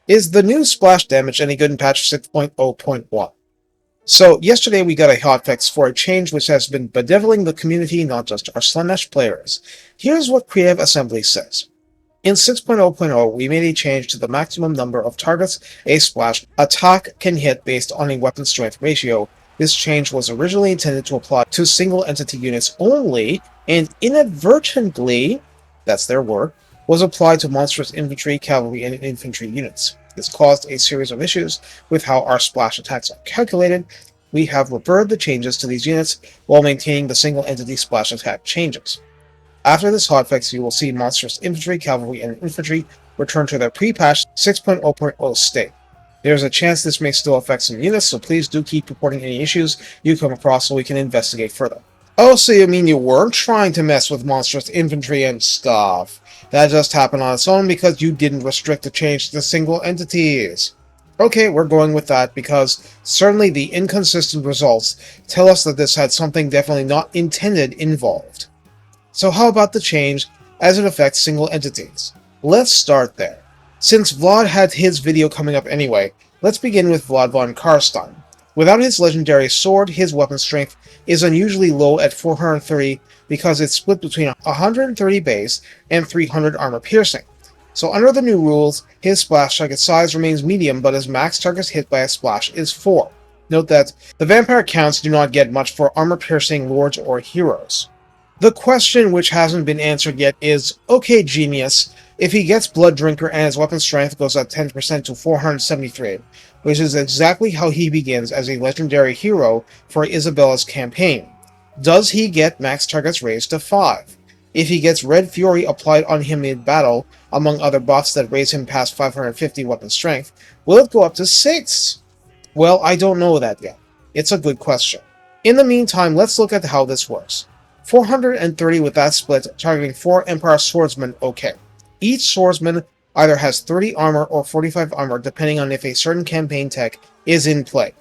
Is the new splash damage any good in patch 6.0.1? So, yesterday we got a hotfix for a change which has been bedeviling the community, not just our Slaanesh players. Here's what Creative Assembly says. In 6.0.0, we made a change to the maximum number of targets a splash attack can hit based on a weapon strength ratio. This change was originally intended to apply to single entity units only, and inadvertently, that's their word, was applied to monstrous infantry, cavalry, and infantry units. This caused a series of issues with how our splash attacks are calculated. We have reverted the changes to these units while maintaining the single entity splash attack changes. After this hotfix, you will see monstrous infantry, cavalry, and infantry return to their pre-patch 6.0.0 state. There's a chance this may still affect some units, so please do keep reporting any issues you come across so we can investigate further. Oh, so you mean you weren't trying to mess with monstrous infantry and stuff? That just happened on its own because you didn't restrict the change to single entities. Okay, we're going with that because certainly the inconsistent results tell us that this had something definitely not intended involved. So how about the change as it affects single entities? Let's start there. Since Vlad had his video coming up anyway, let's begin with Vlad Von Carstein. Without his legendary sword, his weapon strength is unusually low at 430 because it's split between 130 base and 300 armor piercing. So under the new rules, his splash target size remains medium, but his max targets hit by a splash is 4. Note that the vampire counts do not get much for armor piercing lords or heroes. The question which hasn't been answered yet is, okay genius, if he gets Blood Drinker and his weapon strength goes up 10% to 473, which is exactly how he begins as a legendary hero for Isabella's campaign, does he get max targets raised to 5? If he gets Red Fury applied on him mid-battle, among other buffs that raise him past 550 weapon strength, will it go up to 6? Well, I don't know that yet. It's a good question. In the meantime, let's look at how this works. 430 with that split, targeting 4 Empire Swordsmen, okay. Each swordsman either has 30 armor or 45 armor depending on if a certain campaign tech is in play.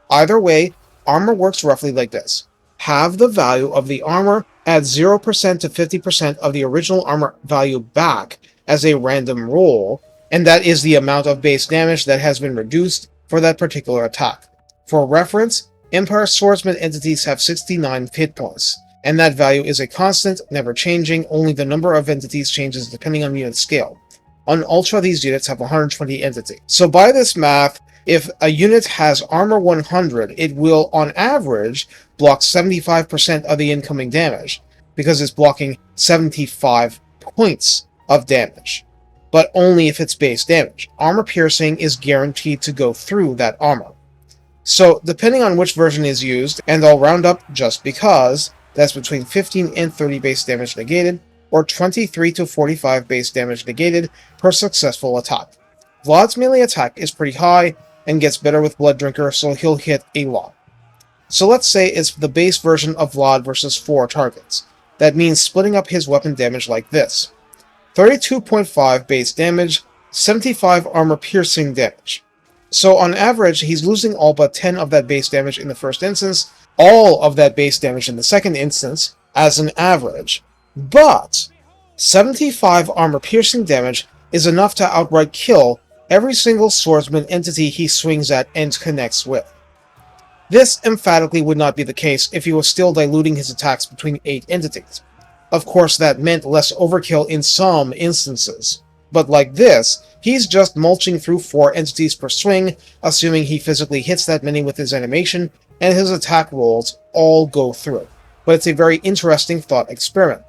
Either way, armor works roughly like this. Have the value of the armor, add 0% to 50% of the original armor value back as a random roll, and that is the amount of base damage that has been reduced for that particular attack. For reference, Empire Swordsman entities have 69 hit points, and that value is a constant, never changing, only the number of entities changes depending on unit scale. On Ultra, these units have 120 entities. So by this math, if a unit has armor 100, it will, on average, block 75% of the incoming damage, because it's blocking 75 points of damage. But only if it's base damage. Armor piercing is guaranteed to go through that armor. So, depending on which version is used, and I'll round up just because, that's between 15 and 30 base damage negated, or 23 to 45 base damage negated per successful attack. Vlad's melee attack is pretty high, and gets better with Blood Drinker, so he'll hit a lot. So let's say it's the base version of Vlad versus 4 targets. That means splitting up his weapon damage like this. 32.5 base damage, 75 armor piercing damage. So on average, he's losing all but 10 of that base damage in the first instance, all of that base damage in the second instance, as an average. But 75 armor piercing damage is enough to outright kill every single swordsman entity he swings at and connects with. This emphatically would not be the case if he was still diluting his attacks between 8 entities. Of course, that meant less overkill in some instances. But like this, he's just mulching through 4 entities per swing, assuming he physically hits that many with his animation, and his attack rolls all go through. But it's a very interesting thought experiment.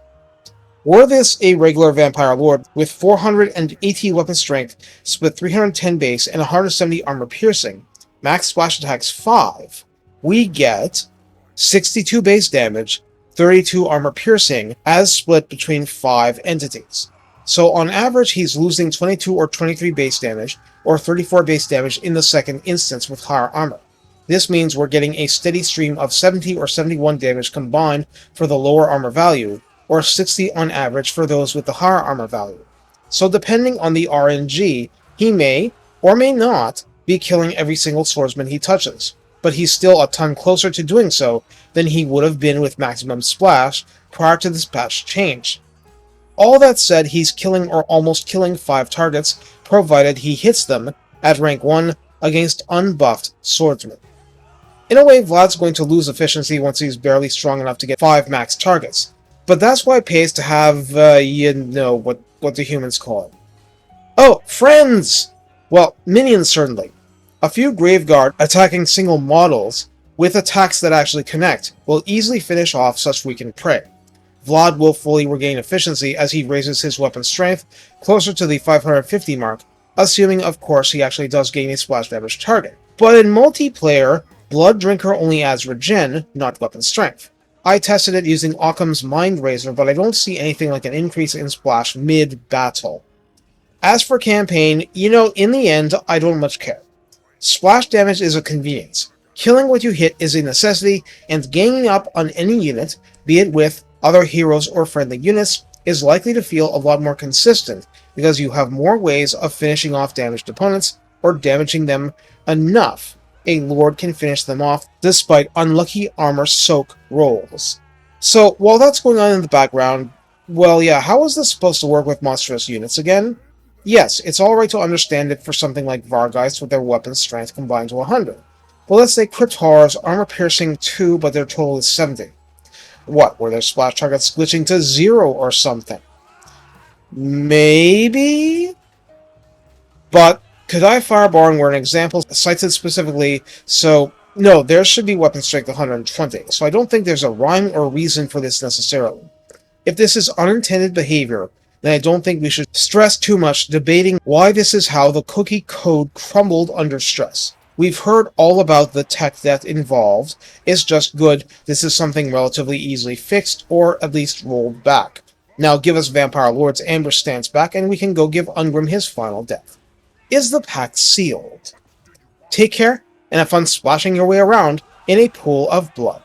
Were this a regular Vampire Lord with 480 weapon strength, split 310 base, and 170 armor piercing, max splash attacks 5, we get 62 base damage, 32 armor piercing, as split between 5 entities. So on average, he's losing 22 or 23 base damage, or 34 base damage in the second instance with higher armor. This means we're getting a steady stream of 70 or 71 damage combined for the lower armor value, or 60 on average for those with the higher armor value. So depending on the RNG, he may, or may not, be killing every single swordsman he touches, but he's still a ton closer to doing so than he would have been with maximum splash prior to this patch change. All that said, he's killing or almost killing 5 targets, provided he hits them, at rank 1 against unbuffed swordsmen. In a way, Vlad's going to lose efficiency once he's barely strong enough to get 5 max targets, but that's why it pays to have, what the humans call it. Oh, friends! Well, minions certainly. A few Graveguard attacking single models with attacks that actually connect will easily finish off such weakened prey. Vlad will fully regain efficiency as he raises his weapon strength closer to the 550 mark, assuming of course he actually does gain a splash damage target. But in multiplayer, Blood Drinker only adds regen, not weapon strength. I tested it using Occam's Mind Razor, but I don't see anything like an increase in splash mid-battle. As for campaign, in the end, I don't much care. Splash damage is a convenience. Killing what you hit is a necessity, and ganging up on any unit, be it with other heroes or friendly units, is likely to feel a lot more consistent because you have more ways of finishing off damaged opponents or damaging them enough a lord can finish them off despite unlucky armor soak rolls. So while that's going on in the background, well yeah, how is this supposed to work with Monstrous units again? Yes, it's alright to understand it for something like Vargeists with their weapon strength combined to 100. But let's say Crypt Horrors, armor piercing 2 but their total is 70. What, were their splash targets glitching to 0 or something? Maybe? But Kadai Fireborn were an example cited specifically, so no, theirs should be weapon strength 120, so I don't think there's a rhyme or reason for this necessarily. If this is unintended behavior, then I don't think we should stress too much debating why this is how the cookie code crumbled under stress. We've heard all about the tech debt involved. It's just good this is something relatively easily fixed, or at least rolled back. Now give us Vampire Lord's Amber Stance back and we can go give Ungrim his final death. Is the pact sealed? Take care, and have fun splashing your way around in a pool of blood.